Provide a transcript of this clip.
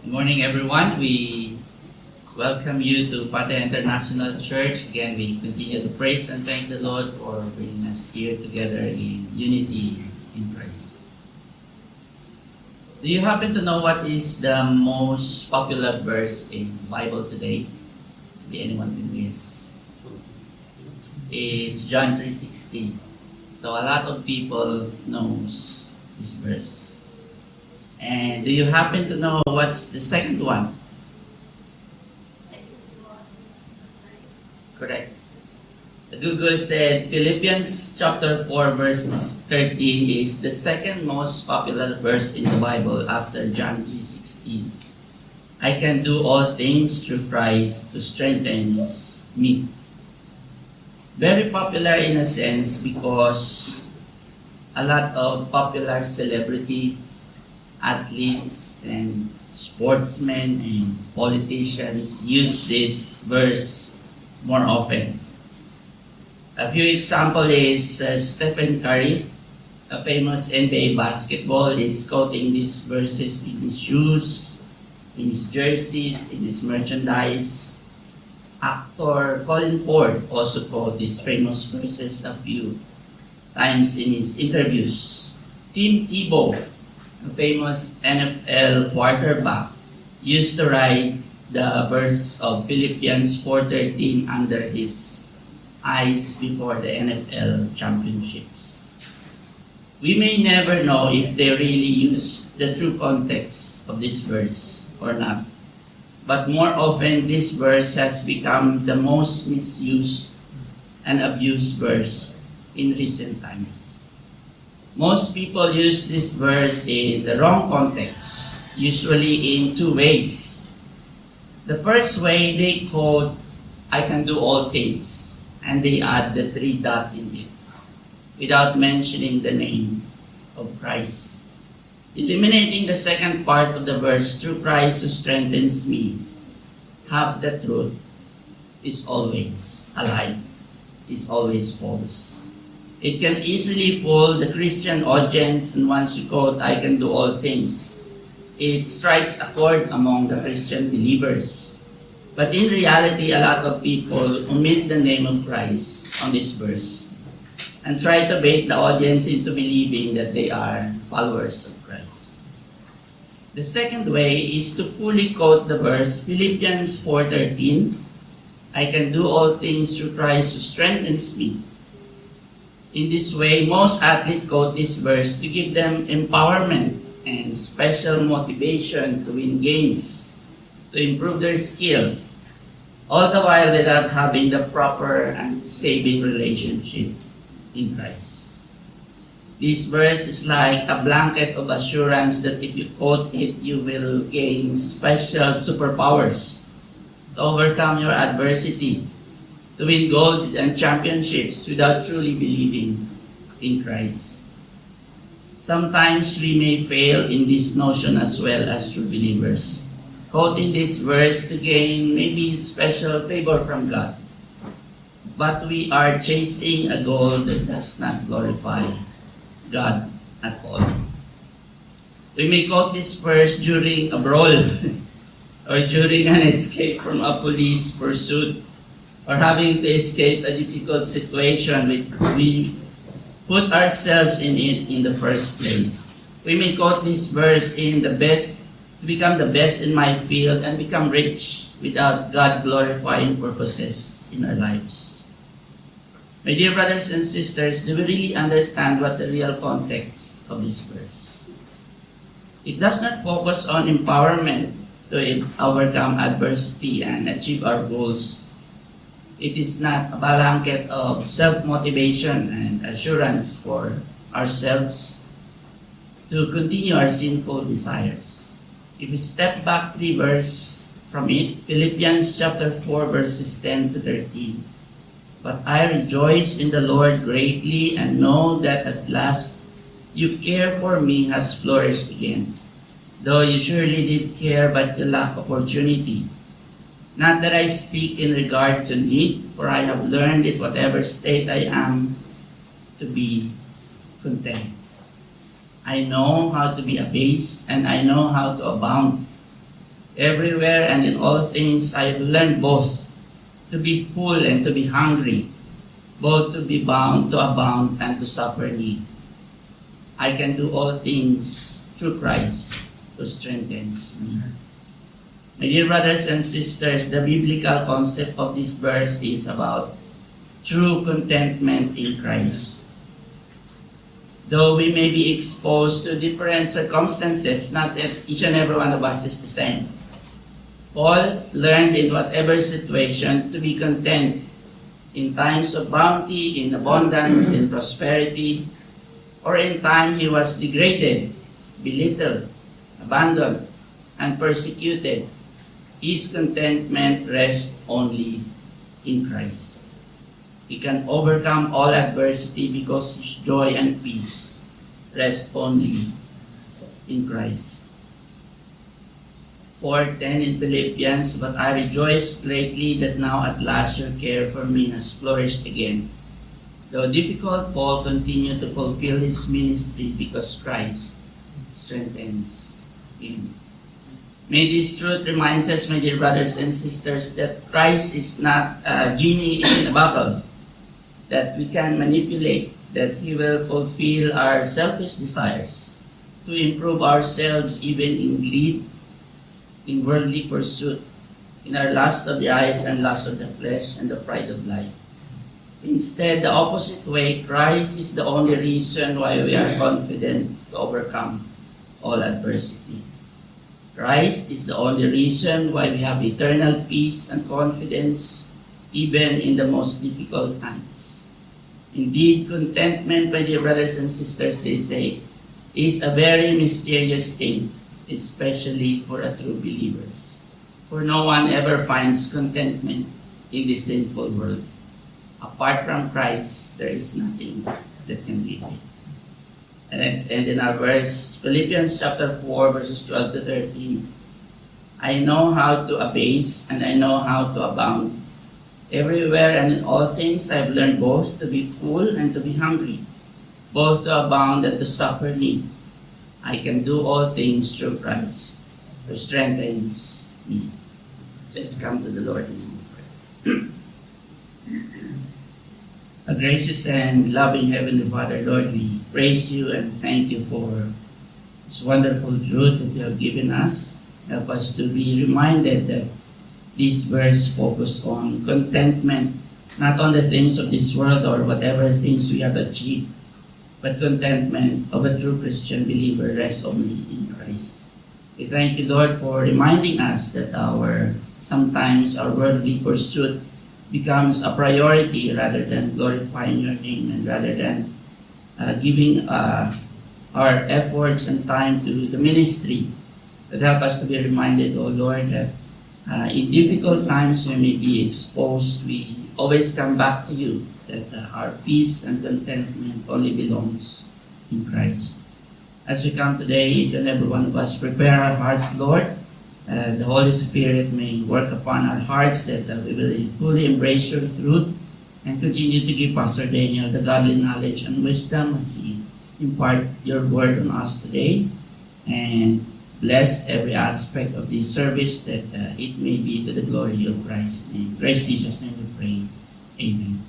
Good morning, everyone. We welcome you to Pate International Church. Again, we continue to praise and thank the Lord for bringing us here together in unity in Christ. Do you happen to know what is the most popular verse in Bible today? Maybe anyone can guess. It's John 3:16. So a lot of people knows this verse. And do you happen to know what's the second one? Correct. Google said Philippians chapter 4 verse 13 is the second most popular verse in the Bible after John 3:16. I can do all things through Christ who strengthens me. Very popular in a sense because a lot of popular celebrity, athletes and sportsmen and politicians use this verse more often. A few example is Stephen Curry, a famous NBA basketball, is quoting these verses in his shoes, in his jerseys, in his merchandise. Actor Colin Ford also quote these famous verses a few times in his interviews. Tim Tebow, a famous NFL quarterback, used to write the verse of Philippians 4:13 under his eyes before the NFL championships. We may never know if they really use the true context of this verse or not, but more often this verse has become the most misused and abused verse in recent times. Most people use this verse in the wrong context, usually in two ways. The first way, they quote, I can do all things, and they add the three dot in it, without mentioning the name of Christ. Eliminating the second part of the verse, through Christ who strengthens me, half the truth is always a lie, is always false. It can easily fool the Christian audience, and once you quote, I can do all things, it strikes a chord among the Christian believers. But in reality, a lot of people omit the name of Christ on this verse and try to bait the audience into believing that they are followers of Christ. The second way is to fully quote the verse, Philippians 4:13, I can do all things through Christ who strengthens me. In this way, most athletes quote this verse to give them empowerment and special motivation to win games, to improve their skills, all the while without having the proper and saving relationship in Christ. This verse is like a blanket of assurance that if you quote it, you will gain special superpowers to overcome your adversity, to win gold and championships without truly believing in Christ. Sometimes we may fail in this notion as well as true believers, quoting this verse to gain maybe special favor from God. But we are chasing a goal that does not glorify God at all. We may quote this verse during a brawl or during an escape from a police pursuit, or having to escape a difficult situation we put ourselves in it in the first place. We may quote this verse in the best, to become the best in my field and become rich without God glorifying purposes in our lives. My dear brothers and sisters, do we really understand what the real context of this verse? It does not focus on empowerment to overcome adversity and achieve our goals. It is not a blanket of self-motivation and assurance for ourselves to continue our sinful desires. If we step back 3 verses from it, Philippians chapter 4 verses 10 to 13. But I rejoice in the Lord greatly and know that at last your care for me has flourished again, though you surely did care but you lack opportunity. Not that I speak in regard to need, for I have learned in whatever state I am to be content. I know how to be abased, and I know how to abound. Everywhere and in all things I have learned both to be full and to be hungry, both to be bound, to abound, and to suffer need. I can do all things through Christ who strengthens me. My dear brothers and sisters, the biblical concept of this verse is about true contentment in Christ. Though we may be exposed to different circumstances, not that each and every one of us is the same. Paul learned in whatever situation to be content in times of bounty, in abundance, in prosperity, or in time he was degraded, belittled, abandoned, and persecuted. His contentment rests only in Christ. He can overcome all adversity because his joy and peace rest only in Christ. 4:10 in Philippians, but I rejoice greatly that now at last your care for me has flourished again. Though difficult, Paul continued to fulfill his ministry because Christ strengthens him. May this truth remind us, my dear brothers and sisters, that Christ is not a genie in a bottle that we can manipulate, that He will fulfill our selfish desires to improve ourselves even in greed, in worldly pursuit, in our lust of the eyes and lust of the flesh and the pride of life. Instead, the opposite way, Christ is the only reason why we are confident to overcome all adversity. Christ is the only reason why we have eternal peace and confidence even in the most difficult times. Indeed, contentment, my dear brothers and sisters, they say, is a very mysterious thing, especially for a true believer. For no one ever finds contentment in this sinful world. Apart from Christ, there is nothing that can give it. And let's end in our verse, Philippians chapter 4, verses 12 to 13. I know how to abase and I know how to abound. Everywhere and in all things I've learned both to be full and to be hungry, both to abound and to suffer need. I can do all things through Christ who strengthens me. Let's come to the Lord in prayer. A gracious and loving Heavenly Father, Lord, we praise you and thank you for this wonderful truth that you have given us. Help us to be reminded that this verse focuses on contentment, not on the things of this world or whatever things we have achieved, but contentment of a true Christian believer rests only in Christ. We thank you, Lord, for reminding us that sometimes our worldly pursuit becomes a priority rather than glorifying your name and rather than giving our efforts and time to the ministry. But help us to be reminded, O Lord, that in difficult times we may be exposed, we always come back to you, that our peace and contentment only belongs in Christ. As we come today, each and every one of us, prepare our hearts, Lord. The Holy Spirit may work upon our hearts that we will fully embrace your truth and continue to give Pastor Daniel the godly knowledge and wisdom as he impart your word on us today. And bless every aspect of this service that it may be to the glory of Christ. In Christ Jesus' name we pray. Amen.